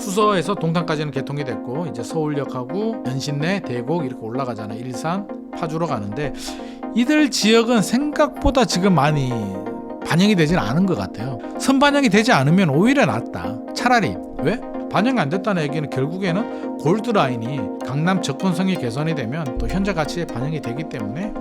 수서에서 동탄까지는 개통이 됐고 이제 서울역하고 연신내, 대곡 이렇게 올라가잖아요. 일산, 파주로 가는데 이들 지역은 생각보다 지금 많이 반영이 되진 않은 것 같아요. 선반영이 되지 않으면 오히려 낫다. 차라리. 왜? 반영이 안 됐다는 얘기는 결국에는 골드라인이 강남 접근성이 개선이 되면 또 현재 가치에 반영이 되기 때문에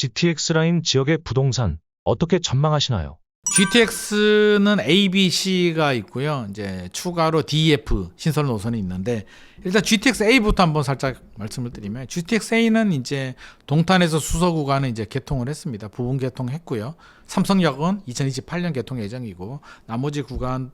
GTX 라인 지역의 부동산 어떻게 전망하시나요? GTX는 A, B, C가 있고요. 이제 추가로 D, F 신설 노선이 있는데 일단 GTX A부터 한번 살짝 말씀을 드리면 GTX A는 이제 동탄에서 수서 구간은 이제 개통을 했습니다. 부분 개통했고요. 삼성역은 2028년 개통 예정이고 나머지 구간은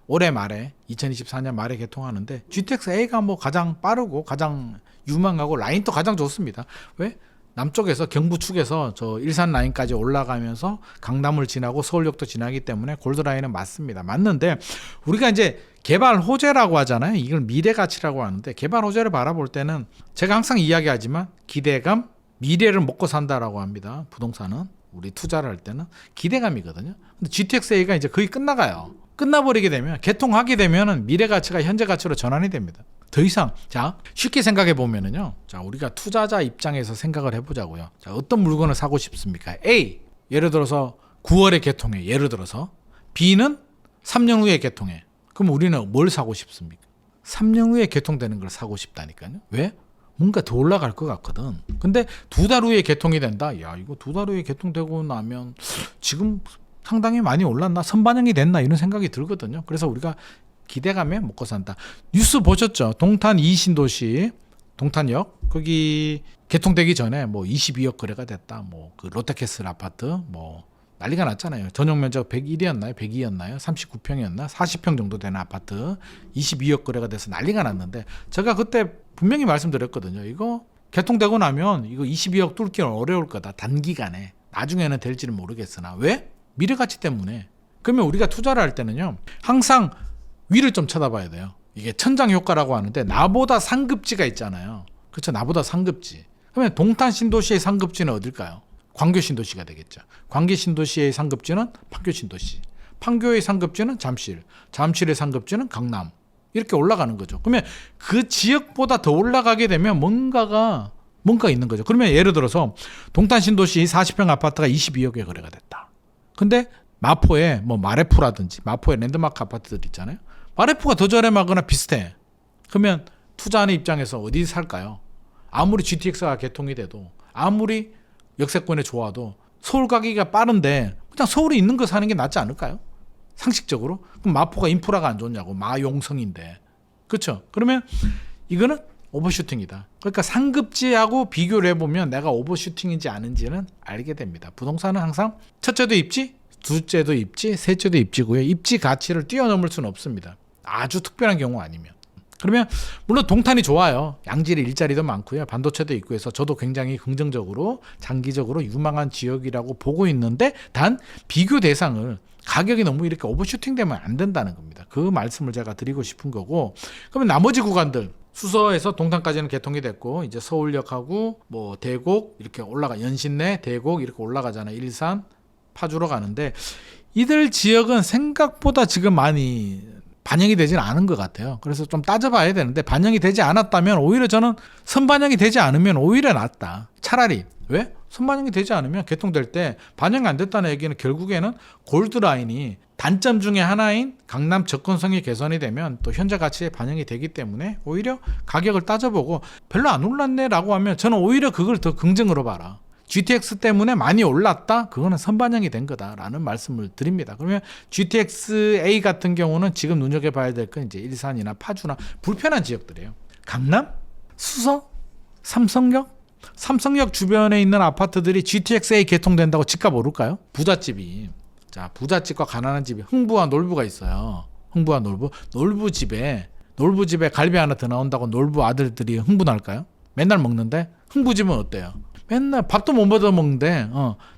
올해 말에 2024년 말에 개통하는데 GTX A가 뭐 가장 빠르고 가장 유망하고 라인도 가장 좋습니다. 왜? 남쪽에서 경부 축에서 저 일산 라인까지 올라가면서 강남을 지나고 서울역도 지나기 때문에 골드라인은 맞습니다. 맞는데 우리가 이제 개발 호재라고 하잖아요. 이걸 미래 가치라고 하는데 개발 호재를 바라볼 때는 제가 항상 이야기하지만 기대감, 미래를 먹고 산다라고 합니다. 부동산은 우리 투자를 할 때는 기대감이거든요. 근데 GTX-A가 이제 거의 끝나가요. 끝나버리게 되면 개통하게 되면은 미래 가치가 현재 가치로 전환이 됩니다. 더 이상 자 쉽게 생각해 보면은요. 자 우리가 투자자 입장에서 생각을 해보자고요. 자 어떤 물건을 사고 싶습니까? A 예를 들어서 9월에 개통해. 예를 들어서 B는 3년 후에 개통해. 그럼 우리는 뭘 사고 싶습니까? 3년 후에 개통되는 걸 사고 싶다니까요. 왜? 뭔가 더 올라갈 것 같거든. 근데 2달 후에 개통이 된다. 야 이거 2달 후에 개통되고 나면 지금 상당히 많이 올랐나? 선반영이 됐나? 이런 생각이 들거든요. 그래서 우리가 기대감에 먹고 산다. 뉴스 보셨죠? 동탄 2신도시 동탄역 거기 개통되기 전에 뭐 22억 거래가 됐다. 뭐 그 롯데캐슬 아파트 뭐 난리가 났잖아요. 전용 면적 101이었나요? 102였나요? 39평이었나? 40평 정도 되는 아파트 22억 거래가 돼서 난리가 났는데 제가 그때 분명히 말씀드렸거든요. 이거 개통되고 나면 이거 22억 뚫기는 어려울 거다. 단기간에. 나중에는 될지는 모르겠으나 왜? 미래 가치 때문에. 그러면 우리가 투자를 할 때는요. 항상 위를 좀 쳐다봐야 돼요. 이게 천장 효과라고 하는데 나보다 상급지가 있잖아요. 그렇죠? 나보다 상급지. 그러면 동탄 신도시의 상급지는 어딜까요? 광교 신도시가 되겠죠. 광교 신도시의 상급지는 판교 신도시. 판교의 상급지는 잠실. 잠실의 상급지는 강남. 이렇게 올라가는 거죠. 그러면 그 지역보다 더 올라가게 되면 뭔가 있는 거죠. 그러면 예를 들어서 동탄 신도시 40평 아파트가 22억에 거래가 됐다. 근데 마포에 뭐 마레프라든지 마포에 랜드마크 아파트들 있잖아요. 마레프가 더 저렴하거나 비슷해. 그러면 투자하는 입장에서 어디 살까요? 아무리 GTX가 개통이 돼도 아무리 역세권에 좋아도 서울 가기가 빠른데 그냥 서울에 있는 거 사는 게 낫지 않을까요? 상식적으로. 그럼 마포가 인프라가 안 좋냐고. 마용성인데. 그렇죠? 그러면 이거는 오버슈팅이다. 그러니까 상급지하고 비교를 해보면 내가 오버슈팅인지 아닌지는 알게 됩니다. 부동산은 항상 첫째도 입지, 둘째도 입지, 셋째도 입지고요. 입지 가치를 뛰어넘을 수는 없습니다. 아주 특별한 경우 아니면. 그러면 물론 동탄이 좋아요. 양질의 일자리도 많고요. 반도체도 있고 해서 저도 굉장히 긍정적으로 장기적으로 유망한 지역이라고 보고 있는데 단 비교 대상을 가격이 너무 이렇게 오버슈팅 되면 안 된다는 겁니다. 그 말씀을 제가 드리고 싶은 거고 그러면 나머지 구간들 수서에서 동탄까지는 개통이 됐고 이제 서울역하고 뭐 대곡 이렇게 올라가 연신내 대곡 이렇게 올라가잖아요. 일산 파주로 가는데 이들 지역은 생각보다 지금 많이 반영이 되진 않은 것 같아요. 그래서 좀 따져봐야 되는데 반영이 되지 않았다면 오히려 저는 선반영이 되지 않으면 오히려 낫다. 차라리. 왜? 선반영이 되지 않으면 개통될 때 반영이 안 됐다는 얘기는 결국에는 골드라인이 단점 중에 하나인 강남 접근성이 개선이 되면 또 현재 가치에 반영이 되기 때문에 오히려 가격을 따져보고 별로 안 올랐네라고 하면 저는 오히려 그걸 더 긍정으로 봐라. GTX 때문에 많이 올랐다? 그거는 선반영이 된 거다라는 말씀을 드립니다. 그러면 GTX-A 같은 경우는 지금 눈여겨봐야 될 건 이제 일산이나 파주나 불편한 지역들이에요. 강남? 수서? 삼성역 주변에 있는 아파트들이 GTX-A 개통된다고 집값 오를까요? 부잣집이. 자, 부잣집과 가난한 집이 흥부와 놀부가 있어요. 흥부와 놀부. 놀부집에 갈비 하나 더 나온다고 놀부 아들들이 흥분할까요? 맨날 먹는데 흥부집은 어때요? 맨날 밥도 못 얻어 먹는데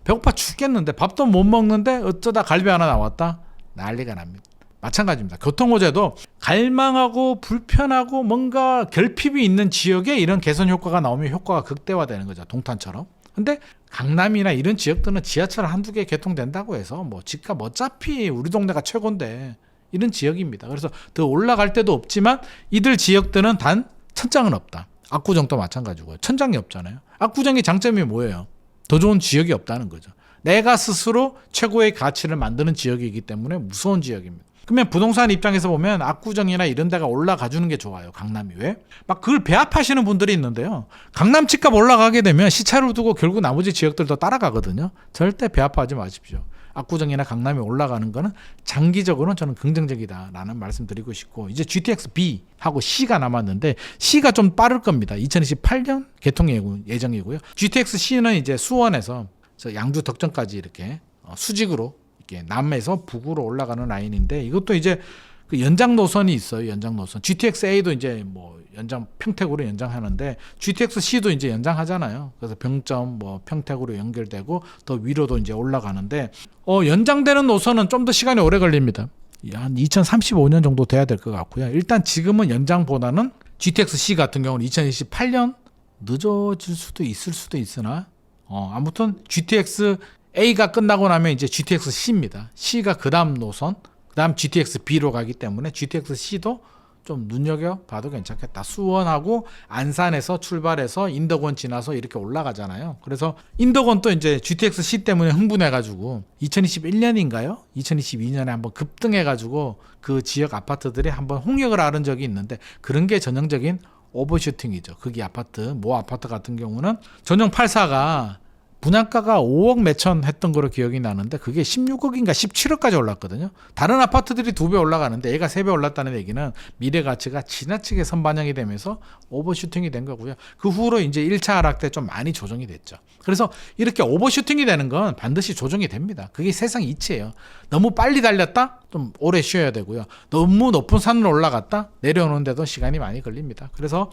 배고파 죽겠는데 밥도 못 먹는데 어쩌다 갈비 하나 나왔다 난리가 납니다. 마찬가지입니다. 교통호재도 갈망하고 불편하고 뭔가 결핍이 있는 지역에 이런 개선 효과가 나오면 효과가 극대화되는 거죠. 동탄처럼. 근데 강남이나 이런 지역들은 지하철 한두 개 개통된다고 해서 뭐 집값 어차피 우리 동네가 최고인데 이런 지역입니다. 그래서 더 올라갈 데도 없지만 이들 지역들은 단 천장은 없다. 압구정도 마찬가지고요. 천장이 없잖아요. 압구정의 장점이 뭐예요? 더 좋은 지역이 없다는 거죠. 내가 스스로 최고의 가치를 만드는 지역이기 때문에 무서운 지역입니다. 그러면 부동산 입장에서 보면 압구정이나 이런 데가 올라가 주는 게 좋아요. 강남이. 왜? 막 그걸 배합하시는 분들이 있는데요. 강남 집값 올라가게 되면 시차를 두고 결국 나머지 지역들도 따라가거든요. 절대 배합하지 마십시오. 압구정이나 강남이 올라가는 거는 장기적으로는 저는 긍정적이다라는 말씀 드리고 싶고, 이제 GTX B하고 C가 남았는데 C가 좀 빠를 겁니다. 2028년 개통 예정이고요. GTX C는 이제 수원에서 양주 덕천까지 이렇게 수직으로 이렇게 남에서 북으로 올라가는 라인인데, 이것도 이제 그 연장 노선이 있어요. 연장 노선. GTX A도 이제 뭐 연장 평택으로 연장하는데 GTX C도 이제 연장하잖아요. 그래서 병점 뭐 평택으로 연결되고 더 위로도 이제 올라가는데 연장되는 노선은 좀 더 시간이 오래 걸립니다. 한 2035년 정도 돼야 될 것 같고요. 일단 지금은 연장보다는 GTX C 같은 경우는 2028년 늦어질 수도 있을 수도 있으나 아무튼 GTX A가 끝나고 나면 이제 GTX C입니다. C가 그 다음 노선, 그 다음 GTX B로 가기 때문에 GTX C도 좀 눈여겨봐도 괜찮겠다. 수원하고 안산에서 출발해서 인덕원 지나서 이렇게 올라가잖아요. 그래서 인덕원도 이제 GTX C 때문에 흥분해가지고 2021년인가요? 2022년에 한번 급등해가지고 그 지역 아파트들이 한번 홍역을 앓은 적이 있는데, 그런 게 전형적인 오버슈팅이죠. 거기 아파트, 모 아파트 같은 경우는 전용 84가 분양가가 5억 몇천 했던 거로 기억이 나는데 그게 16억인가 17억까지 올랐거든요. 다른 아파트들이 2배 올라가는데 얘가 3배 올랐다는 얘기는 미래 가치가 지나치게 선반영이 되면서 오버슈팅이 된 거고요. 그 후로 이제 1차 하락 때 좀 많이 조정이 됐죠. 그래서 이렇게 오버슈팅이 되는 건 반드시 조정이 됩니다. 그게 세상 이치예요. 너무 빨리 달렸다? 좀 오래 쉬어야 되고요. 너무 높은 산으로 올라갔다? 내려오는데도 시간이 많이 걸립니다. 그래서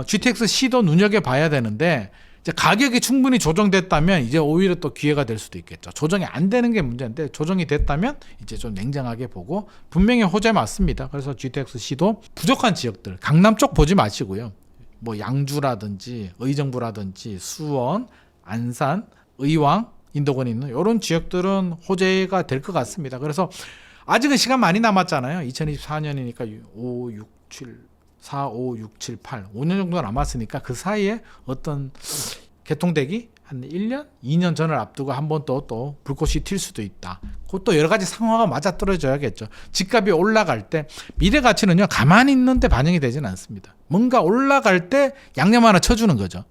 GTX C도 눈여겨봐야 되는데, 이제 가격이 충분히 조정됐다면 이제 오히려 또 기회가 될 수도 있겠죠. 조정이 안 되는 게 문제인데 조정이 됐다면 이제 좀 냉정하게 보고, 분명히 호재 맞습니다. 그래서 GTX C도 부족한 지역들, 강남 쪽 보지 마시고요. 뭐 양주라든지 의정부라든지 수원, 안산, 의왕, 인덕원이 있는 이런 지역들은 호재가 될 것 같습니다. 그래서 아직은 시간 많이 남았잖아요. 2024년이니까 5, 6, 7 4, 5, 6, 7, 8 5년 정도 남았으니까 그 사이에 어떤 개통되기 한 1년, 2년 전을 앞두고 한 번 또 불꽃이 튈 수도 있다. 그것도 여러 가지 상황과 맞아떨어져야겠죠. 집값이 올라갈 때 미래 가치는요, 가만히 있는데 반영이 되지는 않습니다. 뭔가 올라갈 때 양념 하나 쳐주는 거죠.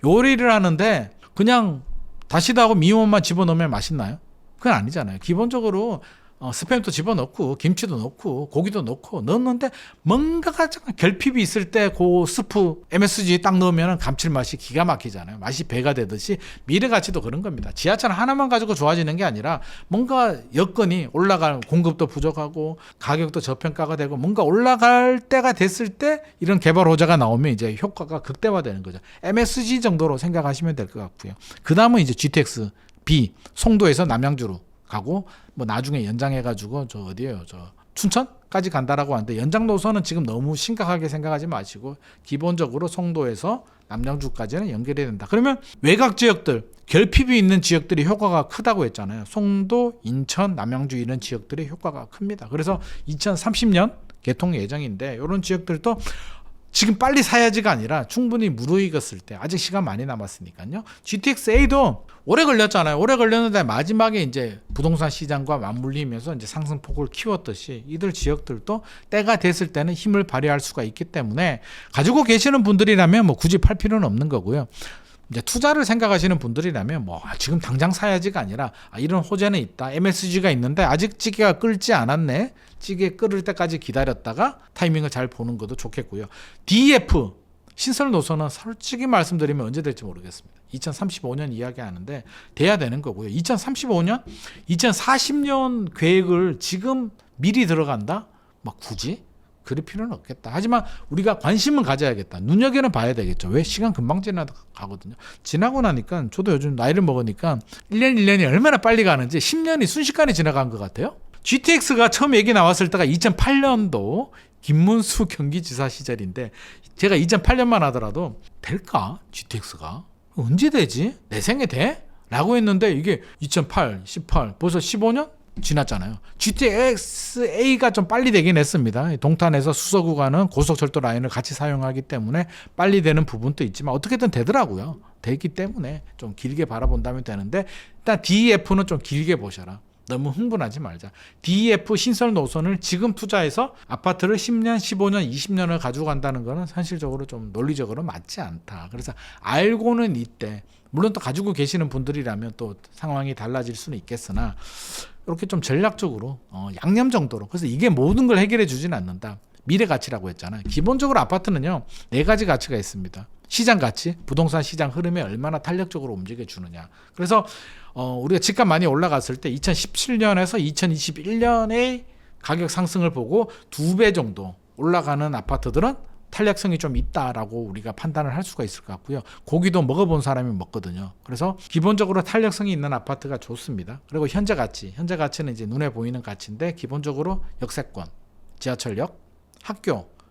요리를 하는데 그냥 다시다하고 미원만 집어넣으면 맛있나요? 그건 아니잖아요. 기본적으로 스팸도 집어넣고 김치도 넣고 고기도 넣고 넣었는데 뭔가가 잠깐 결핍이 있을 때 그 스프 MSG 딱 넣으면 감칠맛이 기가 막히잖아요. 맛이 배가 되듯이 미래 가치도 그런 겁니다. 지하철 하나만 가지고 좋아지는 게 아니라 뭔가 여건이 올라갈, 공급도 부족하고 가격도 저평가가 되고 뭔가 올라갈 때가 됐을 때 이런 개발 호재가 나오면 이제 효과가 극대화되는 거죠. MSG 정도로 생각하시면 될 것 같고요. 그 다음은 이제 GTX B, 송도에서 남양주로 가고 뭐 나중에 연장해가지고 저 어디예요? 저 춘천까지 간다라고 하는데, 연장 노선은 지금 너무 심각하게 생각하지 마시고 기본적으로 송도에서 남양주까지는 연결해야 된다. 그러면 외곽 지역들, 결핍이 있는 지역들이 효과가 크다고 했잖아요. 송도, 인천, 남양주 이런 지역들이 효과가 큽니다. 그래서 2030년 개통 예정인데 이런 지역들도 지금 빨리 사야지가 아니라 충분히 무르익었을 때, 아직 시간 많이 남았으니까요. GTX A도 오래 걸렸잖아요. 오래 걸렸는데 마지막에 이제 부동산 시장과 맞물리면서 이제 상승폭을 키웠듯이 이들 지역들도 때가 됐을 때는 힘을 발휘할 수가 있기 때문에 가지고 계시는 분들이라면 뭐 굳이 팔 필요는 없는 거고요. 이제 투자를 생각하시는 분들이라면 뭐 지금 당장 사야지가 아니라 이런 호재는 있다. MSG가 있는데 아직 찌개가 끓지 않았네. 찌개 끓을 때까지 기다렸다가 타이밍을 잘 보는 것도 좋겠고요. DF 신설 노선은 솔직히 말씀드리면 언제 될지 모르겠습니다. 2035년 이야기하는데 돼야 되는 거고요. 2035년, 2040년 계획을 지금 미리 들어간다? 막 굳이? 그럴 필요는 없겠다. 하지만 우리가 관심은 가져야겠다. 눈여겨는 봐야 되겠죠. 왜? 시간 금방 지나가거든요. 지나고 나니까 저도 요즘 나이를 먹으니까 1년 1년이 얼마나 빨리 가는지 10년이 순식간에 지나간 것 같아요. GTX가 처음 얘기 나왔을 때가 2008년도 김문수 경기지사 시절인데 제가 2008년만 하더라도 될까? GTX가? 언제 되지? 내 생에 돼? 라고 했는데 이게 2008, 18 벌써 15년? 지났잖아요. GTX-A가 좀 빨리 되긴 했습니다. 동탄에서 수서 구간은 고속철도 라인을 같이 사용하기 때문에 빨리 되는 부분도 있지만 어떻게든 되더라고요. 되기 때문에 좀 길게 바라본다면 되는데 일단 DEF는 좀 길게 보셔라. 너무 흥분하지 말자. DEF 신설 노선을 지금 투자해서 아파트를 10년, 15년, 20년을 가지고 간다는 거는 현실적으로 좀 논리적으로 맞지 않다. 그래서 알고는 이때 물론 또 가지고 계시는 분들이라면 또 상황이 달라질 수는 있겠으나 이렇게 좀 전략적으로 양념 정도로. 그래서 이게 모든 걸 해결해 주지는 않는다. 미래 가치라고 했잖아요. 기본적으로 아파트는요 4가지 가치가 있습니다. 시장 가치, 부동산 시장 흐름에 얼마나 탄력적으로 움직여 주느냐. 그래서 우리가 집값 많이 올라갔을 때 2017년에서 2021년의 가격 상승을 보고 2배 정도 올라가는 아파트들은 탄력성이 좀 있다라고 우리가 판단을 할 수가 있을 것 같고요. 고기도 먹어본 사람이 먹거든요. 그래서 기본적으로 탄력성이 있는 아파트가 좋습니다. 그리고 현재 가치는 이제 눈에 보이는 가치인데 기본적으로 역세권, 지하철역,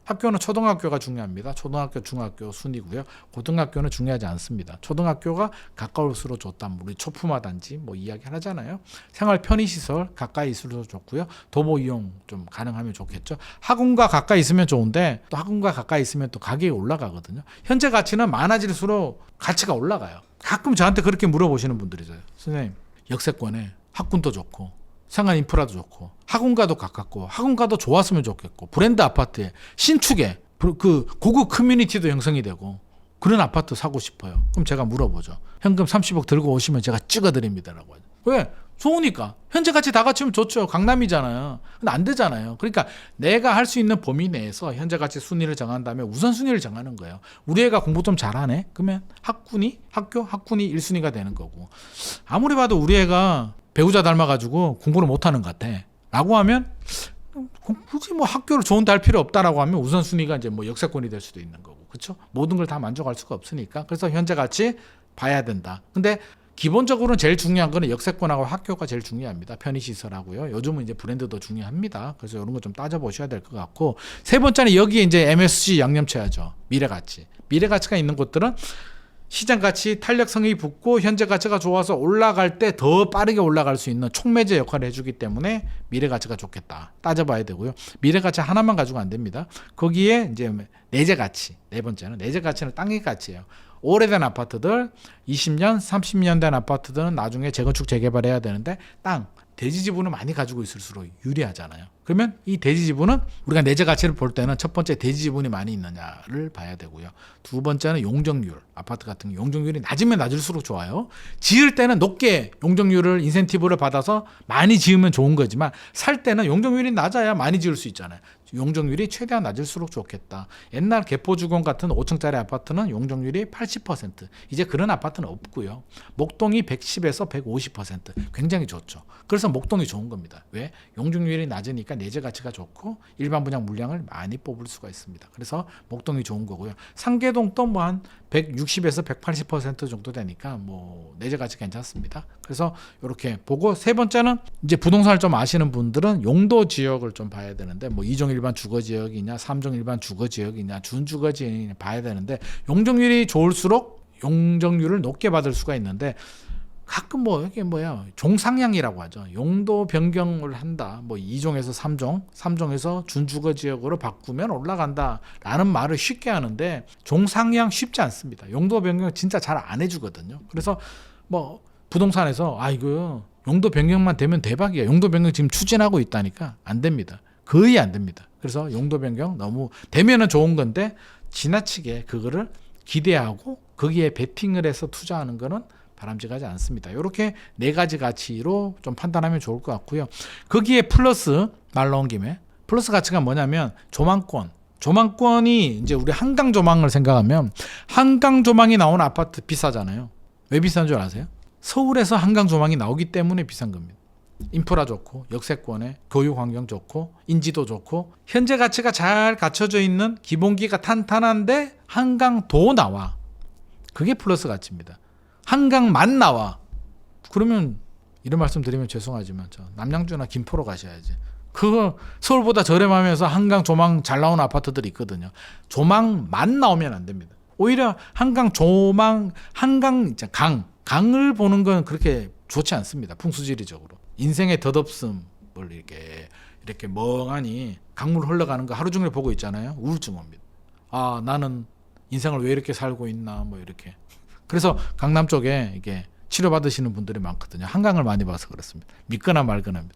학교는 초등학교가 중요합니다. 초등학교, 중학교 순이고요. 고등학교는 중요하지 않습니다. 초등학교가 가까울수록 좋다. 우리 초품화단지 뭐 이야기를 하잖아요. 생활 편의시설 가까이 있을수록 좋고요. 도보 이용 좀 가능하면 좋겠죠. 학원과 가까이 있으면 좋은데 또 학원과 가까이 있으면 또 가격이 올라가거든요. 현재 가치는 많아질수록 가치가 올라가요. 가끔 저한테 그렇게 물어보시는 분들이 있어요. 선생님, 역세권에 학군도 좋고 생활 인프라도 좋고 학원가도 가깝고 학원가도 좋았으면 좋겠고 브랜드 아파트에 신축에 그 고급 커뮤니티도 형성이 되고 그런 아파트 사고 싶어요. 그럼 제가 물어보죠. 현금 30억 들고 오시면 제가 찍어드립니다라고 하죠. 왜? 좋으니까. 현재 가치 다 갖추면 좋죠. 강남이잖아요. 근데 안 되잖아요. 그러니까 내가 할 수 있는 범위 내에서 현재 가치 순위를 정한 다음에 우선순위를 정하는 거예요. 우리 애가 공부 좀 잘하네? 그러면 학군이 1순위가 되는 거고. 아무리 봐도 우리 애가 배우자 닮아가지고 공부를 못하는 것 같아 라고 하면 굳이 뭐 학교를 좋은 데 할 필요 없다라고 하면 우선순위가 이제 뭐 역세권이 될 수도 있는 거고, 그렇죠? 모든 걸 다 만족할 수가 없으니까. 그래서 현재 가치 봐야 된다. 근데 기본적으로는 제일 중요한 거는 역세권하고 학교가 제일 중요합니다. 편의시설하고요. 요즘은 이제 브랜드도 중요합니다. 그래서 이런 거 좀 따져보셔야 될 것 같고, 세 번째는 여기에 이제 MSG 양념쳐야죠. 미래가치가 있는 곳들은 시장 가치 탄력성이 붙고 현재 가치가 좋아서 올라갈 때 더 빠르게 올라갈 수 있는 촉매제 역할을 해주기 때문에 미래 가치가 좋겠다. 따져봐야 되고요. 미래 가치 하나만 가지고 안 됩니다. 거기에 이제 내재 가치. 네 번째는 내재 가치는 땅의 가치예요. 오래된 아파트들, 20년, 30년 된 아파트들은 나중에 재건축 재개발해야 되는데 땅, 대지 지분을 많이 가지고 있을수록 유리하잖아요. 그러면 이 대지 지분은 우리가 내재 가치를 볼 때는 첫 번째 대지 지분이 많이 있느냐를 봐야 되고요. 두 번째는 용적률. 아파트 같은 경우 용적률이 낮으면 낮을수록 좋아요. 지을 때는 높게 용적률을 인센티브를 받아서 많이 지으면 좋은 거지만 살 때는 용적률이 낮아야 많이 지을 수 있잖아요. 용적률이 최대한 낮을수록 좋겠다. 옛날 개포주공 같은 5층짜리 아파트는 용적률이 80%. 이제 그런 아파트는 없고요. 목동이 110에서 150%. 굉장히 좋죠. 그래서 목동이 좋은 겁니다. 왜? 용적률이 낮으니까 내재 가치가 좋고 일반 분양 물량을 많이 뽑을 수가 있습니다. 그래서 목동이 좋은 거고요. 상계동도 뭐 한 160에서 180% 정도 되니까 뭐 내재 가치 괜찮습니다. 그래서 이렇게 보고, 세 번째는 이제 부동산을 좀 아시는 분들은 용도 지역을 좀 봐야 되는데 뭐 2종 일반 주거 지역이냐 3종 일반 주거 지역이냐 준주거 지역이냐 봐야 되는데, 용적률이 좋을수록 용적률을 높게 받을 수가 있는데 가끔 뭐 이게 종상향이라고 하죠. 용도 변경을 한다. 뭐 2종에서 3종, 3종에서 준주거 지역으로 바꾸면 올라간다라는 말을 쉽게 하는데 종상향 쉽지 않습니다. 용도 변경 진짜 잘 안 해주거든요. 그래서 뭐 부동산에서 이거 용도 변경만 되면 대박이야. 용도 변경 지금 추진하고 있다니까 안 됩니다. 거의 안 됩니다. 그래서 용도 변경 너무 되면은 좋은 건데 지나치게 그거를 기대하고 거기에 베팅을 해서 투자하는 거는 바람직하지 않습니다. 이렇게 네 가지 가치로 좀 판단하면 좋을 것 같고요. 거기에 플러스, 말 나온 김에 플러스 가치가 뭐냐면 조망권이 이제 우리 한강 조망을 생각하면 한강 조망이 나오는 아파트 비싸잖아요. 왜 비싼 줄 아세요? 서울에서 한강 조망이 나오기 때문에 비싼 겁니다. 인프라 좋고 역세권에 교육 환경 좋고 인지도 좋고 현재 가치가 잘 갖춰져 있는 기본기가 탄탄한데 한강도 나와. 그게 플러스 가치입니다. 한강만 나와. 그러면 이런 말씀 드리면 죄송하지만 저 남양주나 김포로 가셔야지. 그거 서울보다 저렴하면서 한강 조망 잘 나오는 아파트들이 있거든요. 조망만 나오면 안 됩니다. 오히려 한강 조망, 한강 강을 보는 건 그렇게 좋지 않습니다. 풍수지리적으로. 인생의 덧없음을 이렇게 멍하니 강물 흘러가는 거 하루 종일 보고 있잖아요. 우울증 옵니다. 아, 나는 인생을 왜 이렇게 살고 있나 뭐 이렇게. 그래서 강남 쪽에 이게 치료받으시는 분들이 많거든요. 한강을 많이 봐서 그렇습니다. 믿거나 말거나입니다.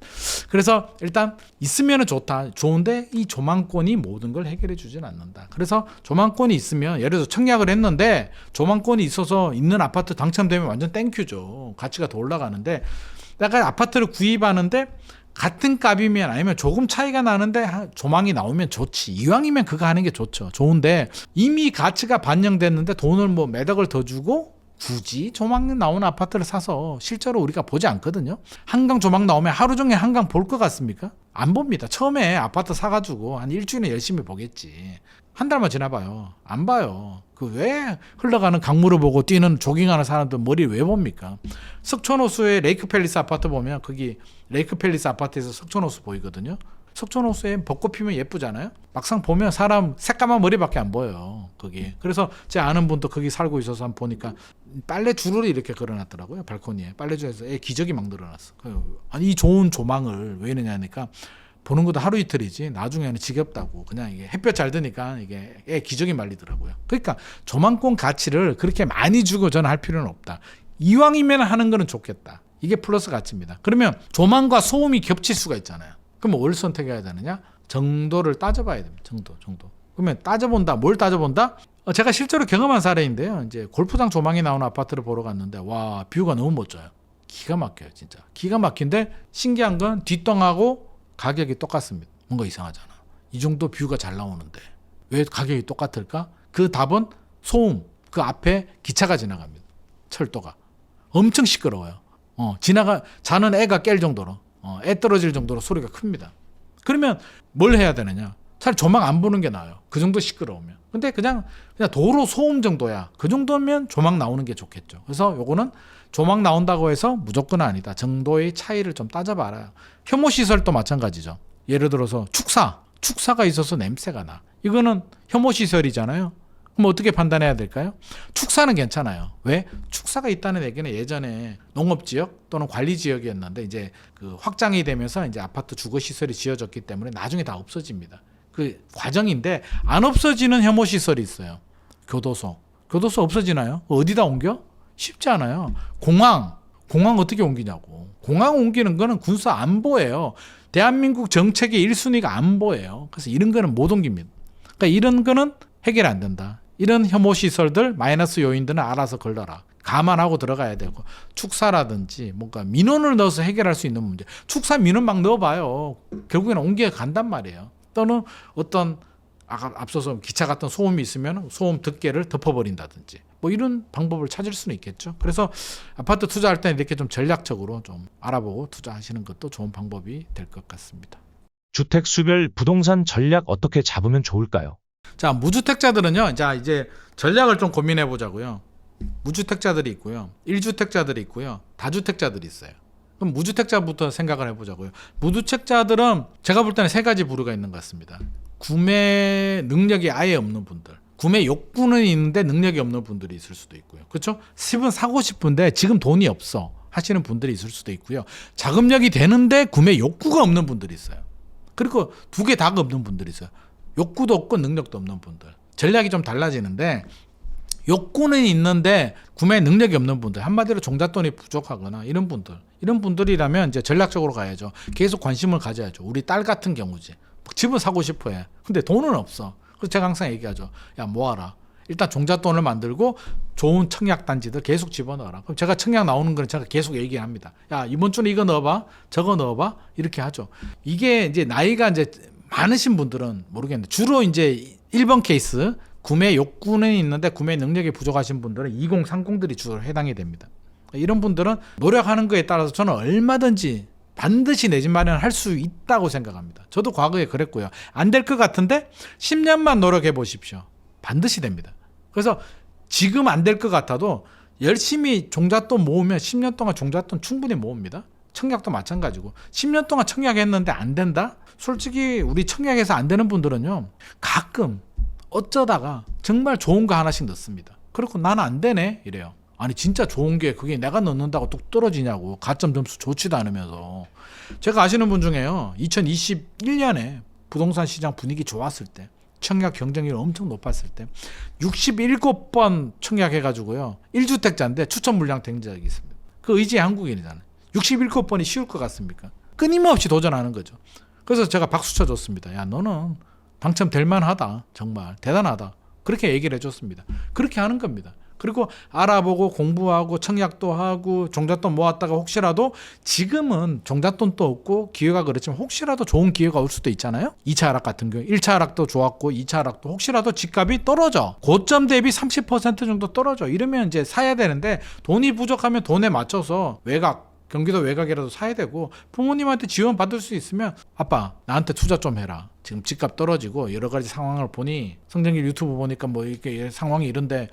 그래서 일단 있으면 좋다. 좋은데 이 조망권이 모든 걸 해결해 주진 않는다. 그래서 조망권이 있으면 예를 들어서 청약을 했는데 조망권이 있어서 있는 아파트 당첨되면 완전 땡큐죠. 가치가 더 올라가는데 내가 아파트를 구입하는데 같은 값이면 아니면 조금 차이가 나는데 조망이 나오면 좋지. 이왕이면 그거 하는 게 좋죠. 좋은데 이미 가치가 반영됐는데 돈을 뭐 몇 억을 더 주고 굳이 조망 나오는 아파트를 사서 실제로 우리가 보지 않거든요. 한강 조망 나오면 하루 종일 한강 볼 것 같습니까? 안 봅니다. 처음에 아파트 사가지고 한 일주일에 열심히 보겠지. 한 달만 지나봐요. 안 봐요. 그 왜 흘러가는 강물을 보고 뛰는 조깅하는 사람들 머리 왜 봅니까? 석촌호수의 레이크팰리스 아파트 보면 거기 레이크팰리스 아파트에서 석촌호수 보이거든요. 석촌호수에 벚꽃 피면 예쁘잖아요. 막상 보면 사람 새까만 머리밖에 안 보여요. 거기. 그래서 제 아는 분도 거기 살고 있어서 한번 보니까 빨래 줄을 이렇게 걸어놨더라고요. 발코니에 빨래줄에서 기저귀 막 늘어났어. 아니 이 좋은 조망을 왜 이러냐니까 보는 것도 하루 이틀이지 나중에는 지겹다고 그냥 이게 햇볕 잘 드니까 이게 기저귀 말리더라고요. 그러니까 조망권 가치를 그렇게 많이 주고 저는 할 필요는 없다. 이왕이면 하는 거는 좋겠다. 이게 플러스 가치입니다. 그러면 조망과 소음이 겹칠 수가 있잖아요. 그럼 뭘 선택해야 되느냐? 정도를 따져봐야 됩니다. 정도. 그러면 따져본다. 뭘 따져본다? 제가 실제로 경험한 사례인데요. 이제 골프장 조망이 나오는 아파트를 보러 갔는데 와 뷰가 너무 멋져요. 기가 막혀요, 진짜. 기가 막힌데 신기한 건 뒷땅하고 가격이 똑같습니다. 뭔가 이상하잖아. 이 정도 뷰가 잘 나오는데 왜 가격이 똑같을까? 그 답은 소음. 그 앞에 기차가 지나갑니다. 철도가. 엄청 시끄러워요. 자는 애가 깰 정도로. 애 떨어질 정도로 소리가 큽니다. 그러면 뭘 해야 되느냐? 차라리 조망 안 보는 게 나아요. 그 정도 시끄러우면. 근데 그냥 도로 소음 정도야. 그 정도면 조망 나오는 게 좋겠죠. 그래서 요거는 조망 나온다고 해서 무조건 아니다. 정도의 차이를 좀 따져봐라. 혐오시설도 마찬가지죠. 예를 들어서 축사가 있어서 냄새가 나. 이거는 혐오시설이잖아요. 그럼 어떻게 판단해야 될까요? 축사는 괜찮아요. 왜? 축사가 있다는 얘기는 예전에 농업지역 또는 관리지역이었는데 이제 그 확장이 되면서 이제 아파트 주거시설이 지어졌기 때문에 나중에 다 없어집니다. 그 과정인데 안 없어지는 혐오시설이 있어요. 교도소 없어지나요? 어디다 옮겨? 쉽지 않아요. 공항 어떻게 옮기냐고. 공항 옮기는 거는 군사 안보예요. 대한민국 정책의 1순위가 안보예요. 그래서 이런 거는 못 옮깁니다. 그러니까 이런 거는 해결 안 된다. 이런 혐오시설들 마이너스 요인들은 알아서 걸러라. 감안하고 들어가야 되고 축사라든지 뭔가 민원을 넣어서 해결할 수 있는 문제. 축사 민원 막 넣어봐요. 결국에는 옮겨 간단 말이에요. 또는 어떤 앞서서 기차 같은 소음이 있으면 소음 덮개를 덮어버린다든지 뭐 이런 방법을 찾을 수는 있겠죠. 그래서 아파트 투자할 때는 이렇게 좀 전략적으로 좀 알아보고 투자하시는 것도 좋은 방법이 될 것 같습니다. 주택 수별 부동산 전략 어떻게 잡으면 좋을까요? 자, 무주택자들은요. 자, 이제 전략을 좀 고민해 보자고요. 무주택자들이 있고요. 1주택자들이 있고요. 다주택자들이 있어요. 그럼 무주택자부터 생각을 해 보자고요. 무주택자들은 제가 볼 때는 세 가지 부류가 있는 것 같습니다. 구매 능력이 아예 없는 분들. 구매 욕구는 있는데 능력이 없는 분들이 있을 수도 있고요. 그렇죠? 집은 사고 싶은데 지금 돈이 없어 하시는 분들이 있을 수도 있고요. 자금력이 되는데 구매 욕구가 없는 분들이 있어요. 그리고 두 개 다가 없는 분들이 있어요. 욕구도 없고 능력도 없는 분들. 전략이 좀 달라지는데 욕구는 있는데 구매 능력이 없는 분들, 한마디로 종잣돈이 부족하거나 이런 분들이라면 이제 전략적으로 가야죠. 계속 관심을 가져야죠. 우리 딸 같은 경우지. 집을 사고 싶어해. 근데 돈은 없어. 그래서 제가 항상 얘기하죠. 야, 모아라. 일단 종잣돈을 만들고 좋은 청약 단지들 계속 집어넣어라. 그럼 제가 청약 나오는 건 제가 계속 얘기합니다. 야, 이번 주는 이거 넣어봐, 저거 넣어봐, 이렇게 하죠. 이게 이제 나이가 이제 많으신 분들은 모르겠는데 주로 이제 1번 케이스 구매 욕구는 있는데 구매 능력이 부족하신 분들은 2030들이 주로 해당이 됩니다. 이런 분들은 노력하는 거에 따라서 저는 얼마든지 반드시 내 집 마련을 할 수 있다고 생각합니다. 저도 과거에 그랬고요. 안 될 것 같은데 10년만 노력해 보십시오. 반드시 됩니다. 그래서 지금 안 될 것 같아도 열심히 종잣돈 모으면 10년 동안 종잣돈 충분히 모읍니다. 청약도 마찬가지고 10년 동안 청약했는데 안 된다? 솔직히 우리 청약에서 안 되는 분들은요, 가끔 어쩌다가 정말 좋은 거 하나씩 넣습니다. 그리고 나는 안 되네 이래요. 아니 진짜 좋은 게 그게 내가 넣는다고 뚝 떨어지냐고. 가점 점수 좋지도 않으면서. 제가 아시는 분 중에요, 2021년에 부동산 시장 분위기 좋았을 때, 청약 경쟁률이 엄청 높았을 때 67번 청약해가지고요, 1주택자인데 추천 물량 된 적이 있습니다. 그 의지의 한국인이잖아요. 67번이 쉬울 것 같습니까? 끊임없이 도전하는 거죠. 그래서 제가 박수 쳐줬습니다. 야, 너는 당첨될 만하다. 정말 대단하다. 그렇게 얘기를 해줬습니다. 그렇게 하는 겁니다. 그리고 알아보고 공부하고 청약도 하고 종잣돈 모았다가 혹시라도, 지금은 종잣돈도 없고 기회가 그렇지만 혹시라도 좋은 기회가 올 수도 있잖아요. 2차 하락 같은 경우 1차 하락도 좋았고 2차 하락도 혹시라도 집값이 떨어져, 고점 대비 30% 정도 떨어져, 이러면 이제 사야 되는데 돈이 부족하면 돈에 맞춰서 외곽, 경기도 외곽이라도 사야 되고, 부모님한테 지원 받을 수 있으면 아빠 나한테 투자 좀 해라. 지금 집값 떨어지고 여러 가지 상황을 보니, 성정길 유튜브 보니까 뭐 이렇게 상황이 이런데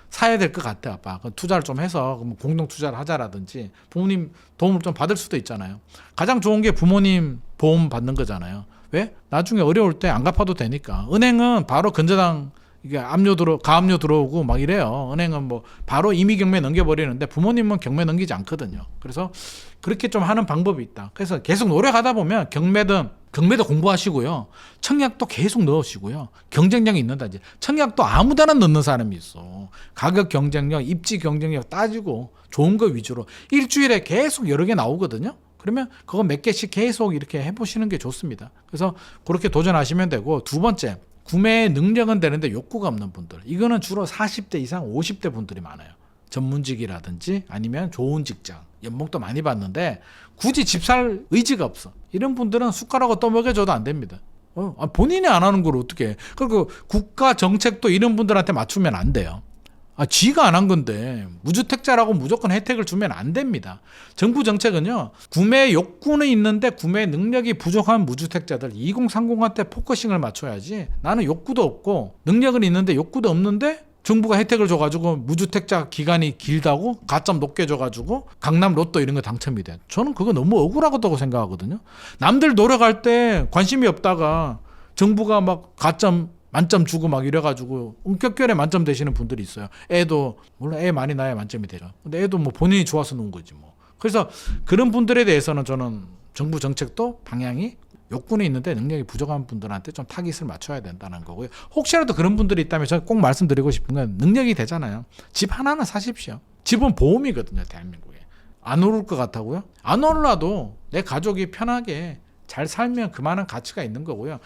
사야 될 것 같아 아빠. 투자를 좀 해서 공동 투자를 하자라든지, 부모님 도움을 좀 받을 수도 있잖아요. 가장 좋은 게 부모님 보험 받는 거잖아요. 왜? 나중에 어려울 때 안 갚아도 되니까. 은행은 바로 근저당 이게 가압류 들어오고 막 이래요. 은행은 뭐 바로 임의 경매 넘겨버리는데 부모님은 경매 넘기지 않거든요. 그래서 그렇게 좀 하는 방법이 있다. 그래서 계속 노력하다 보면 경매도 공부하시고요, 청약도 계속 넣으시고요, 경쟁력이 있는다. 이제 청약도 아무데나 넣는 사람이 있어. 가격 경쟁력, 입지 경쟁력 따지고 좋은 거 위주로 일주일에 계속 여러 개 나오거든요. 그러면 그거 몇 개씩 계속 이렇게 해보시는 게 좋습니다. 그래서 그렇게 도전하시면 되고, 두 번째, 구매 능력은 되는데 욕구가 없는 분들, 이거는 주로 40대 이상 50대 분들이 많아요. 전문직이라든지 아니면 좋은 직장, 연봉도 많이 받는데 굳이 집 살 의지가 없어. 이런 분들은 숟가락을 떠먹여줘도 안 됩니다. 본인이 안 하는 걸 어떻게 해. 그리고 국가 정책도 이런 분들한테 맞추면 안 돼요. 지가 안 한 건데 무주택자라고 무조건 혜택을 주면 안 됩니다. 정부 정책은요, 구매 욕구는 있는데 구매 능력이 부족한 무주택자들 2030한테 포커싱을 맞춰야지. 나는 욕구도 없고 능력은 있는데 욕구도 없는데 정부가 혜택을 줘가지고 무주택자 기간이 길다고 가점 높게 줘가지고 강남 로또 이런 거 당첨이 돼. 저는 그거 너무 억울하다고 생각하거든요. 남들 노력할 때 관심이 없다가 정부가 막 가점 만점 주고 막 이래가지고 은격결에 만점 되시는 분들이 있어요. 애도 물론 애 많이 낳아야 만점이 되죠. 근데 애도 뭐 본인이 좋아서 놓은 거지 뭐. 그래서 그런 분들에 대해서는 저는 정부 정책도 방향이 욕구는 있는데 능력이 부족한 분들한테 좀 타깃을 맞춰야 된다는 거고요. 혹시라도 그런 분들이 있다면 저는 꼭 말씀드리고 싶은 건, 능력이 되잖아요. 집 하나는 사십시오. 집은 보험이거든요, 대한민국에. 안 오를 것 같다고요? 안 올라도 내 가족이 편하게 잘 살면 그만한 가치가 있는 거고요.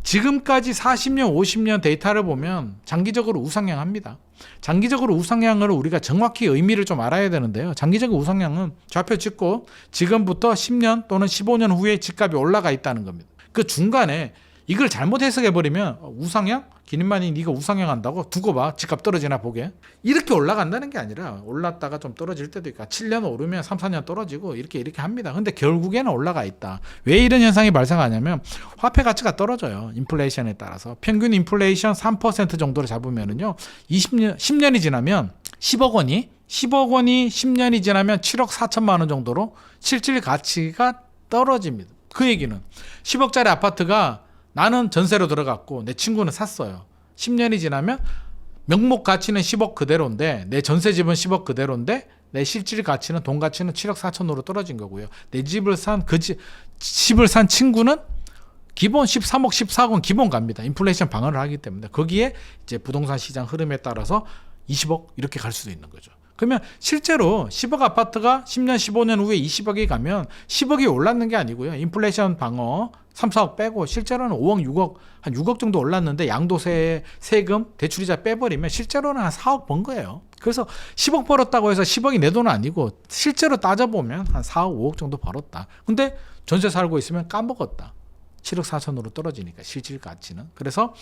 지금까지 40년, 50년 데이터를 보면 장기적으로 우상향합니다. 장기적으로 우상향을 우리가 정확히 의미를 좀 알아야 되는데요. 장기적인 우상향은 좌표 찍고 지금부터 10년 또는 15년 후에 집값이 올라가 있다는 겁니다. 그 중간에 이걸 잘못 해석해버리면 우상향? 기님만이 네가 우상향한다고? 두고 봐. 집값 떨어지나 보게. 이렇게 올라간다는 게 아니라 올랐다가 좀 떨어질 때도 있고 7년 오르면 3, 4년 떨어지고 이렇게 합니다. 근데 결국에는 올라가 있다. 왜 이런 현상이 발생하냐면 화폐 가치가 떨어져요. 인플레이션에 따라서. 평균 인플레이션 3% 정도로 잡으면은요, 10년이 지나면 10억 원이 10년이 지나면 7억 4천만 원 정도로 실질 가치가 떨어집니다. 그 얘기는 10억짜리 아파트가 나는 전세로 들어갔고 내 친구는 샀어요. 10년이 지나면 명목 가치는 10억 그대로인데, 내 전세집은 10억 그대로인데 내 실질 가치는, 돈 가치는 7억 4천으로 떨어진 거고요. 내 집을 산 집을 산 친구는 기본 13억 14억은 기본 갑니다. 인플레이션 방어를 하기 때문에. 거기에 이제 부동산 시장 흐름에 따라서 20억 이렇게 갈 수도 있는 거죠. 그러면 실제로 10억 아파트가 10년 15년 후에 20억이 가면 10억이 올랐는 게 아니고요. 인플레이션 방어 3, 4억 빼고 실제로는 5억, 6억, 한 6억 정도 올랐는데 양도세, 세금, 대출이자 빼버리면 실제로는 한 4억 번 거예요. 그래서 10억 벌었다고 해서 10억이 내 돈은 아니고 실제로 따져보면 한 4억, 5억 정도 벌었다. 근데 전세 살고 있으면 까먹었다. 7억 4천으로 떨어지니까 실질 가치는. 그래서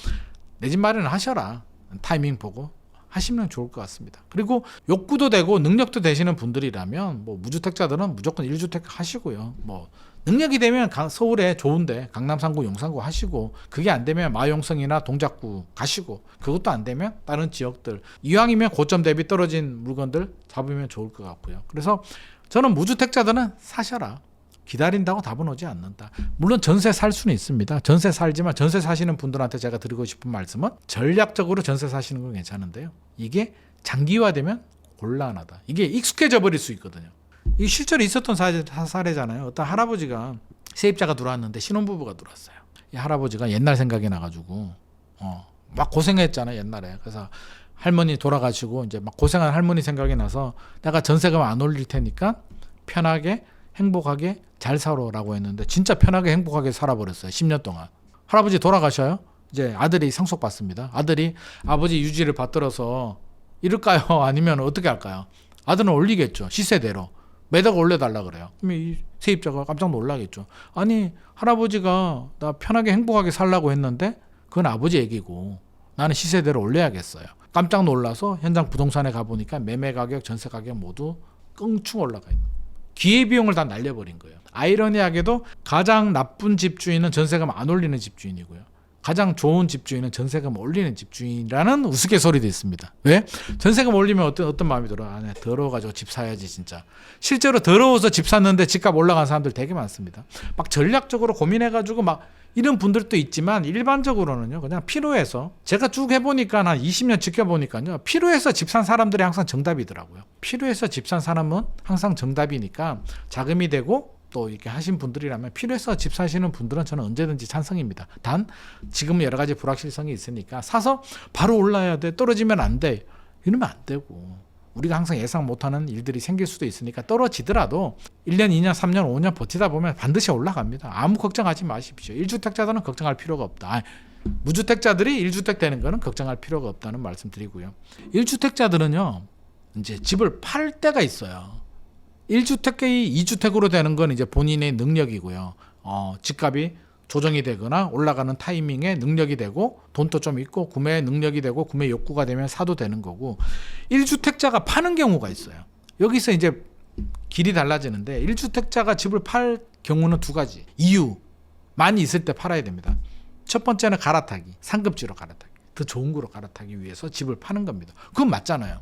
내 집 마련을 하셔라. 타이밍 보고 하시면 좋을 것 같습니다. 그리고 욕구도 되고 능력도 되시는 분들이라면 뭐 무주택자들은 무조건 1주택 하시고요. 뭐 능력이 되면 서울에 좋은데 강남 3구, 용산구 하시고, 그게 안 되면 마용성이나 동작구 가시고, 그것도 안 되면 다른 지역들, 이왕이면 고점 대비 떨어진 물건들 잡으면 좋을 것 같고요. 그래서 저는 무주택자들은 사셔라. 기다린다고 답은 오지 않는다. 물론 전세 살 수는 있습니다. 전세 살지만 전세 사시는 분들한테 제가 드리고 싶은 말씀은 전략적으로 전세 사시는 건 괜찮은데요. 이게 장기화되면 곤란하다. 이게 익숙해져 버릴 수 있거든요. 이게 실제로 있었던 사례잖아요. 어떤 할아버지가 세입자가 들어왔는데 신혼부부가 들어왔어요. 이 할아버지가 옛날 생각이 나가지고 막 고생했잖아요, 옛날에. 그래서 할머니 돌아가시고 이제 막 고생한 할머니 생각이 나서 내가 전세금 안 올릴 테니까 편하게 행복하게 잘 살아라고 했는데 진짜 편하게 행복하게 살아버렸어요. 10년 동안. 할아버지 돌아가셔요. 이제 아들이 상속받습니다. 아들이 아버지 유지를 받들어서 이럴까요? 아니면 어떻게 할까요? 아들은 올리겠죠. 시세대로. 매달 올려달라 그래요. 그러면 이 세입자가 깜짝 놀라겠죠. 아니, 할아버지가 나 편하게 행복하게 살라고 했는데 그건 아버지 얘기고 나는 시세대로 올려야겠어요. 깜짝 놀라서 현장 부동산에 가보니까 매매 가격, 전세 가격 모두 껑충 올라가 있는 거예요. 기회비용을 다 날려버린 거예요. 아이러니하게도 가장 나쁜 집주인은 전세금 안 올리는 집주인이고요. 가장 좋은 집주인은 전세금 올리는 집주인이라는 우스갯소리도 있습니다. 왜? 전세금 올리면 어떤 마음이 들어? 아, 네, 더러워가지고 집 사야지 진짜. 실제로 더러워서 집 샀는데 집값 올라간 사람들 되게 많습니다. 막 전략적으로 고민해가지고 막 이런 분들도 있지만 일반적으로는요, 그냥 필요해서, 제가 쭉 해보니까 한 20년 지켜보니까요, 필요해서 집 산 사람들이 항상 정답이더라고요. 필요해서 집 산 사람은 항상 정답이니까 자금이 되고 또 이렇게 하신 분들이라면, 필요해서 집 사시는 분들은 저는 언제든지 찬성입니다. 단 지금은 여러 가지 불확실성이 있으니까 사서 바로 올라야 돼, 떨어지면 안 돼, 이러면 안 되고, 우리가 항상 예상 못하는 일들이 생길 수도 있으니까 떨어지더라도 1년, 2년, 3년, 5년 버티다 보면 반드시 올라갑니다. 아무 걱정하지 마십시오. 1주택자들은 걱정할 필요가 없다. 무주택자들이 1주택 되는 거는 걱정할 필요가 없다는 말씀 드리고요. 1주택자들은요, 이제 집을 팔 때가 있어요. 1주택이 2주택으로 되는 건 이제 본인의 능력이고요. 집값이 조정이 되거나 올라가는 타이밍에 능력이 되고 돈도 좀 있고 구매 능력이 되고 구매 욕구가 되면 사도 되는 거고, 1주택자가 파는 경우가 있어요. 여기서 이제 길이 달라지는데, 1주택자가 집을 팔 경우는 두 가지 이유 많이 있을 때 팔아야 됩니다. 첫 번째는 갈아타기, 상급지로 갈아타기, 더 좋은 거로 갈아타기 위해서 집을 파는 겁니다. 그건 맞잖아요.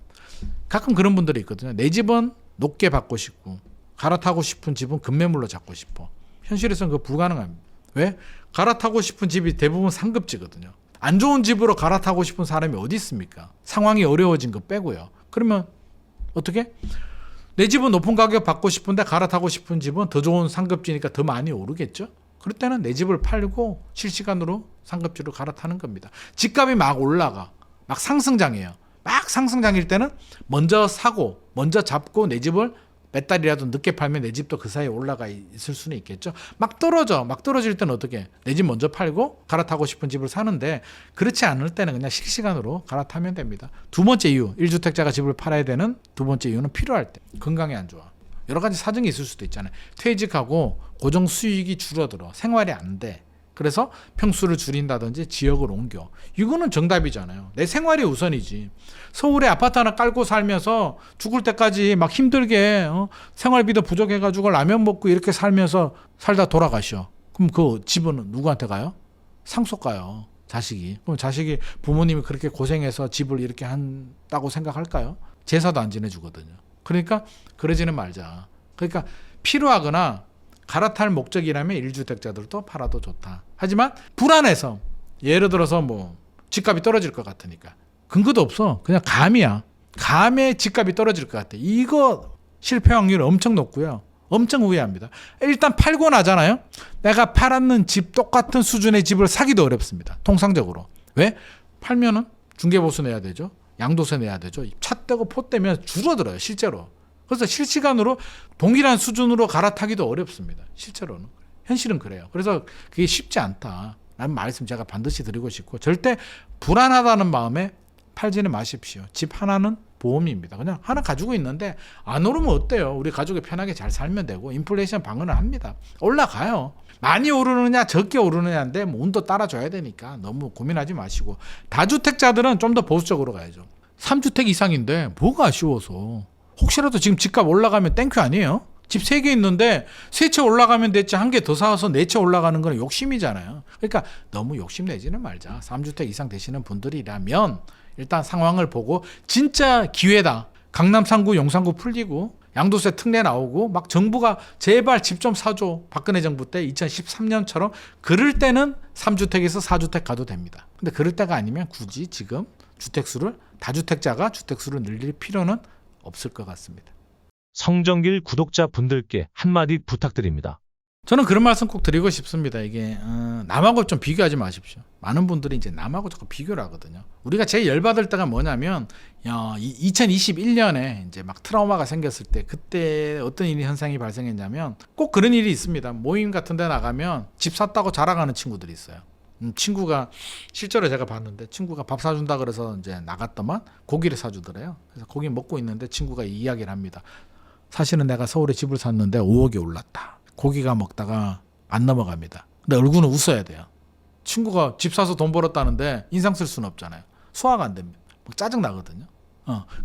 가끔 그런 분들이 있거든요. 내 집은 높게 받고 싶고 갈아타고 싶은 집은 급매물로 잡고 싶어. 현실에서는 그거 불가능합니다. 왜? 갈아타고 싶은 집이 대부분 상급지거든요. 안 좋은 집으로 갈아타고 싶은 사람이 어디 있습니까? 상황이 어려워진 거 빼고요. 그러면 어떻게? 내 집은 높은 가격 받고 싶은데 갈아타고 싶은 집은 더 좋은 상급지니까 더 많이 오르겠죠? 그럴 때는 내 집을 팔고 실시간으로 상급지로 갈아타는 겁니다. 집값이 막 올라가, 막 상승장이에요. 막 상승장일 때는 먼저 사고 먼저 잡고 내 집을 몇 달이라도 늦게 팔면 내 집도 그 사이에 올라가 있을 수는 있겠죠. 막 떨어질 때는 어떻게? 내 집 먼저 팔고 갈아타고 싶은 집을 사는데, 그렇지 않을 때는 그냥 실시간으로 갈아타면 됩니다. 두 번째 이유, 1주택자가 집을 팔아야 되는 두 번째 이유는 필요할 때, 건강이 안 좋아, 여러 가지 사정이 있을 수도 있잖아요. 퇴직하고 고정 수익이 줄어들어, 생활이 안 돼, 그래서 평수를 줄인다든지 지역을 옮겨. 이거는 정답이잖아요. 내 생활이 우선이지. 서울에 아파트 하나 깔고 살면서 죽을 때까지 막 힘들게 생활비도 부족해가지고 라면 먹고 이렇게 살면서 살다 돌아가셔. 그럼 그 집은 누구한테 가요? 상속 가요. 자식이. 그럼 자식이 부모님이 그렇게 고생해서 집을 이렇게 한다고 생각할까요? 제사도 안 지내주거든요. 그러니까 그러지는 말자. 그러니까 필요하거나 갈아탈 목적이라면 1주택자들도 팔아도 좋다. 하지만 불안해서, 예를 들어서 뭐 집값이 떨어질 것 같으니까, 근거도 없어, 그냥 감이야. 감에 집값이 떨어질 것 같아. 이거 실패 확률이 엄청 높고요. 엄청 후회합니다. 일단 팔고 나잖아요. 내가 팔았는 집 똑같은 수준의 집을 사기도 어렵습니다. 통상적으로. 왜? 팔면은 중개보수 내야 되죠. 양도세 내야 되죠. 차 떼고 포 떼면 줄어들어요, 실제로. 그래서 실시간으로 동일한 수준으로 갈아타기도 어렵습니다. 실제로는. 현실은 그래요. 그래서 그게 쉽지 않다라는 말씀 제가 반드시 드리고 싶고, 절대 불안하다는 마음에 팔지는 마십시오. 집 하나는 보험입니다. 그냥 하나 가지고 있는데 안 오르면 어때요? 우리 가족이 편하게 잘 살면 되고, 인플레이션 방어는 합니다. 올라가요. 많이 오르느냐 적게 오르느냐인데 뭐 운도 따라줘야 되니까 너무 고민하지 마시고, 다주택자들은 좀 더 보수적으로 가야죠. 3주택 이상인데 뭐가 아쉬워서. 혹시라도 지금 집값 올라가면 땡큐 아니에요? 집 3개 있는데 3채 올라가면 됐지, 1개 더 사서 4채 올라가는 건 욕심이잖아요. 그러니까 너무 욕심내지는 말자. 3주택 이상 되시는 분들이라면 일단 상황을 보고 진짜 기회다. 강남 3구 용산구 풀리고 양도세 특례 나오고 막 정부가 제발 집 좀 사줘, 박근혜 정부 때 2013년처럼 그럴 때는 3주택에서 4주택 가도 됩니다. 근데 그럴 때가 아니면 굳이 지금 주택수를, 다주택자가 주택수를 늘릴 필요는 없을 것 같습니다. 성정길 구독자분들께 한마디 부탁드립니다. 저는 그런 말씀 꼭 드리고 싶습니다. 이게 남하고 좀 비교하지 마십시오. 많은 분들이 이제 남하고 자꾸 비교를 하거든요. 우리가 제일 열받을 때가 뭐냐면 2021년에 이제 막 트라우마가 생겼을 때, 그때 어떤 일이 현상이 발생했냐면 꼭 그런 일이 있습니다. 모임 같은 데 나가면 집 샀다고 자랑하는 친구들이 있어요. 친구가, 실제로 제가 봤는데 친구가 밥 사준다 그래서 이제 나갔더만 고기를 사주더래요. 그래서 고기 먹고 있는데 친구가 이 이야기를 합니다. 사실은 내가 서울에 집을 샀는데 5억이 올랐다. 고기가 먹다가 안 넘어갑니다. 근데 얼굴은 웃어야 돼요. 친구가 집 사서 돈 벌었다는데 인상 쓸 수는 없잖아요. 소화가 안 됩니다. 막 짜증 나거든요.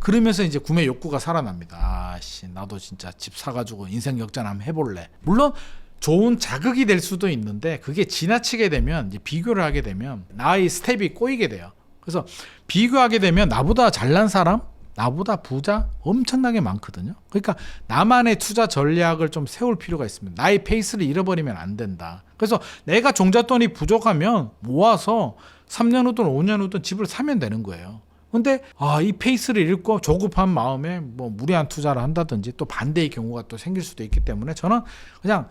그러면서 이제 구매 욕구가 살아납니다. 아씨, 나도 진짜 집 사가지고 인생 역전 한번 해볼래. 물론 좋은 자극이 될 수도 있는데 그게 지나치게 되면, 이제 비교를 하게 되면 나의 스텝이 꼬이게 돼요. 그래서 비교하게 되면 나보다 잘난 사람, 나보다 부자 엄청나게 많거든요. 그러니까 나만의 투자 전략을 좀 세울 필요가 있습니다. 나의 페이스를 잃어버리면 안 된다. 그래서 내가 종잣돈이 부족하면 모아서 3년 후든 5년 후든 집을 사면 되는 거예요. 근데 이 페이스를 잃고 조급한 마음에 뭐 무리한 투자를 한다든지 또 반대의 경우가 또 생길 수도 있기 때문에 저는 그냥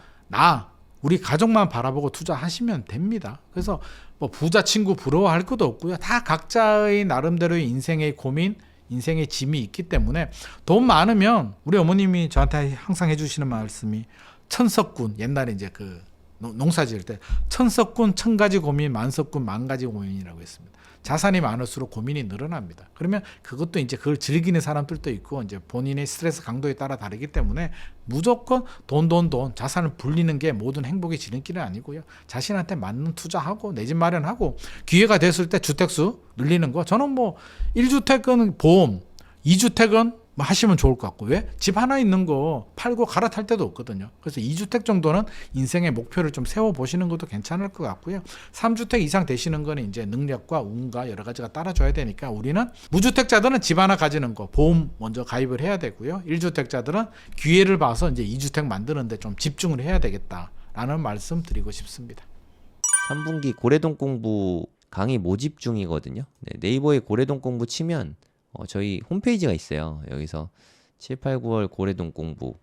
우리 가족만 바라보고 투자하시면 됩니다. 그래서 뭐 부자 친구 부러워할 것도 없고요. 다 각자의 나름대로의 인생의 고민, 인생의 짐이 있기 때문에 돈 많으면, 우리 어머님이 저한테 항상 해주시는 말씀이 천석군, 옛날에 이제 그 농사 지을 때 천석군 천가지 고민, 만석군 만가지 고민이라고 했습니다. 자산이 많을수록 고민이 늘어납니다. 그러면 그것도 이제 그걸 즐기는 사람들도 있고 이제 본인의 스트레스 강도에 따라 다르기 때문에 무조건 돈 자산을 불리는 게 모든 행복의 지름길은 아니고요. 자신한테 맞는 투자하고 내 집 마련하고 기회가 됐을 때 주택수 늘리는 거, 저는 뭐 1주택은 보험, 2주택은 뭐 하시면 좋을 것 같고, 왜? 집 하나 있는 거 팔고 갈아탈 데도 없거든요. 그래서 2주택 정도는 인생의 목표를 좀 세워보시는 것도 괜찮을 것 같고요. 3주택 이상 되시는 거는 이제 능력과 운과 여러 가지가 따라줘야 되니까 우리는, 무주택자들은 집 하나 가지는 거 보험 먼저 가입을 해야 되고요. 1주택자들은 기회를 봐서 이제 2주택 만드는데 좀 집중을 해야 되겠다라는 말씀 드리고 싶습니다. 3분기 고래동 공부 강의 모집 중이거든요. 네이버에 고래동 공부 치면 저희 홈페이지가 있어요. 여기서 7, 8, 9월 고래동 공부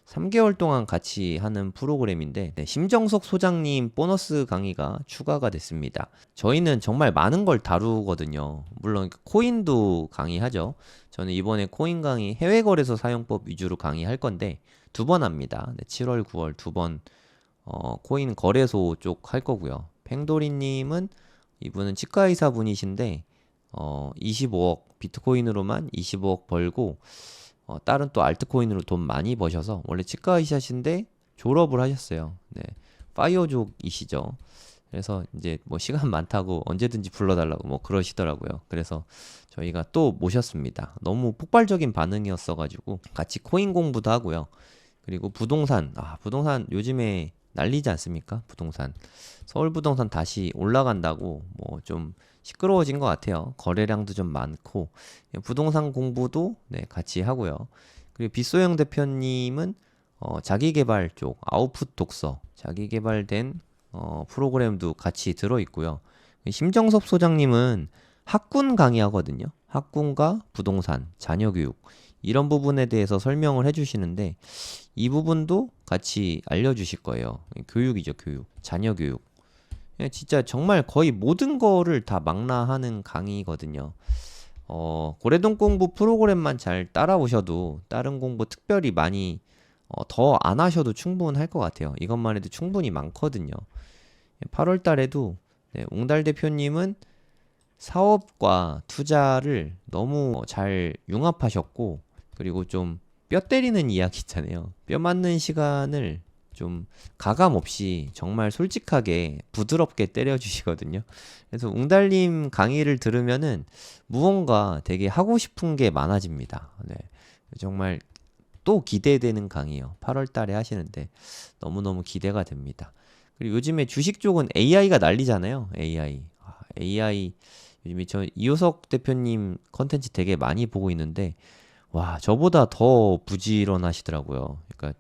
3개월 동안 같이 하는 프로그램인데, 심정석 소장님 보너스 강의가 추가가 됐습니다. 저희는 정말 많은 걸 다루거든요. 물론 코인도 강의하죠. 저는 이번에 코인 강의 해외거래소 사용법 위주로 강의할 건데 2번 합니다. 7월, 9월 2번 코인 거래소 쪽 할 거고요. 팽도리님은, 이분은 치과의사 분이신데 25억 비트코인으로만 25억 벌고 다른 또 알트코인으로 돈 많이 버셔서, 원래 치과의사신데 졸업을 하셨어요. 파이어족이시죠. 그래서 이제 뭐 시간 많다고 언제든지 불러달라고 뭐 그러시더라고요. 그래서 저희가 또 모셨습니다. 너무 폭발적인 반응이었어가지고 같이 코인 공부도 하고요. 그리고 부동산 요즘에 난리지 않습니까? 부동산, 서울 부동산 다시 올라간다고 뭐 좀 시끄러워진 것 같아요. 거래량도 좀 많고, 부동산 공부도 같이 하고요. 그리고 빗소영 대표님은 자기개발 쪽 아웃풋 독서, 자기개발된 프로그램도 같이 들어있고요. 심정섭 소장님은 학군 강의하거든요. 학군과 부동산, 자녀교육 이런 부분에 대해서 설명을 해주시는데, 이 부분도 같이 알려주실 거예요. 교육이죠, 교육. 자녀교육. 진짜 정말 거의 모든 거를 다 망라하는 강의거든요. 고래동 공부 프로그램만 잘 따라오셔도 다른 공부 특별히 많이 더 안 하셔도 충분할 것 같아요. 이것만 해도 충분히 많거든요. 8월 달에도 옹달 대표님은 사업과 투자를 너무 잘 융합하셨고, 그리고 좀 뼈 때리는 이야기 있잖아요. 뼈 맞는 시간을 좀 가감 없이 정말 솔직하게 부드럽게 때려주시거든요. 그래서 웅달님 강의를 들으면은 무언가 되게 하고 싶은 게 많아집니다. 네. 정말 또 기대되는 강의요. 8월 달에 하시는데 너무너무 기대가 됩니다. 그리고 요즘에 주식 쪽은 AI가 난리잖아요. AI. AI 요즘에 저 이효석 대표님 컨텐츠 되게 많이 보고 있는데 와, 저보다 더 부지런하시더라고요. 그러니까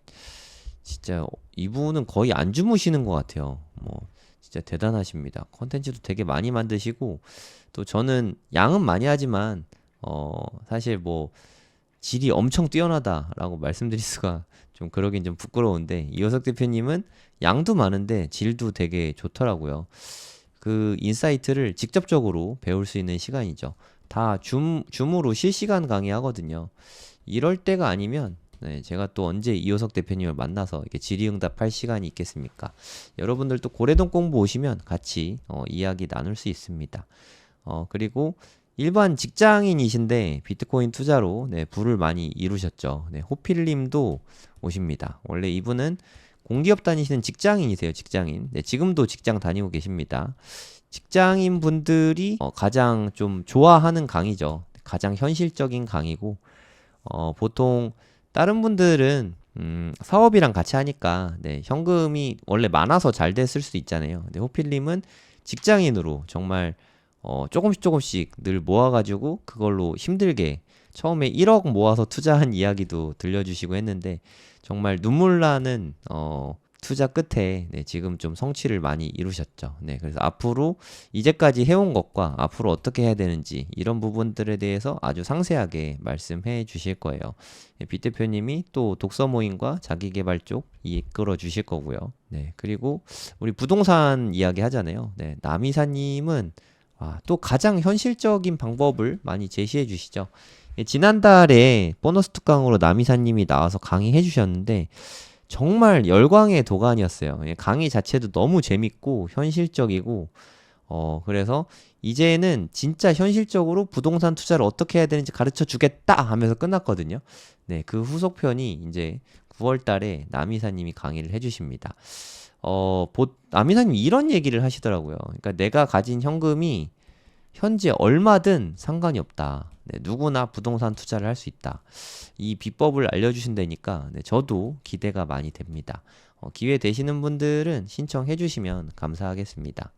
진짜 이분은 거의 안 주무시는 것 같아요. 뭐 진짜 대단하십니다. 컨텐츠도 되게 많이 만드시고 또 저는 양은 많이 하지만 사실 뭐 질이 엄청 뛰어나다라고 말씀드릴 수가 좀 그러긴 좀 부끄러운데 이효석 대표님은 양도 많은데 질도 되게 좋더라고요. 그 인사이트를 직접적으로 배울 수 있는 시간이죠. 다 줌으로 실시간 강의하거든요. 이럴 때가 아니면 네, 제가 또 언제 이효석 대표님을 만나서 이렇게 질의응답할 시간이 있겠습니까? 여러분들도 고래동 공부 오시면 같이 이야기 나눌 수 있습니다. 그리고 일반 직장인이신데 비트코인 투자로 네, 부를 많이 이루셨죠. 네, 호필님도 오십니다. 원래 이분은 공기업 다니시는 직장인이세요. 직장인. 네, 지금도 직장 다니고 계십니다. 직장인 분들이 가장 좀 좋아하는 강의죠. 가장 현실적인 강의고 보통 다른 분들은 사업이랑 같이 하니까 네, 현금이 원래 많아서 잘 됐을 수도 있잖아요. 근데 호필님은 직장인으로 정말 조금씩 늘 모아가지고 그걸로 힘들게 처음에 1억 모아서 투자한 이야기도 들려주시고 했는데 정말 눈물 나는 투자 끝에 네, 지금 좀 성취를 많이 이루셨죠. 네, 그래서 앞으로 이제까지 해온 것과 앞으로 어떻게 해야 되는지 이런 부분들에 대해서 아주 상세하게 말씀해 주실 거예요. 네, 빛 대표님이 또 독서 모임과 자기계발 쪽 이끌어 주실 거고요. 네, 그리고 우리 부동산 이야기 하잖아요. 네, 남이사님은 또 가장 현실적인 방법을 많이 제시해 주시죠. 지난달에 보너스 특강으로 남이사님이 나와서 강의해 주셨는데 정말 열광의 도가니였어요. 강의 자체도 너무 재밌고 현실적이고 그래서 이제는 진짜 현실적으로 부동산 투자를 어떻게 해야 되는지 가르쳐 주겠다 하면서 끝났거든요. 네, 그 후속편이 이제 9월 달에 남이사님이 강의를 해 주십니다. 남이사님이 이런 얘기를 하시더라고요. 그러니까 내가 가진 현금이 현재 얼마든 상관이 없다. 네, 누구나 부동산 투자를 할 수 있다. 이 비법을 알려주신다니까 네, 저도 기대가 많이 됩니다. 기회 되시는 분들은 신청해 주시면 감사하겠습니다.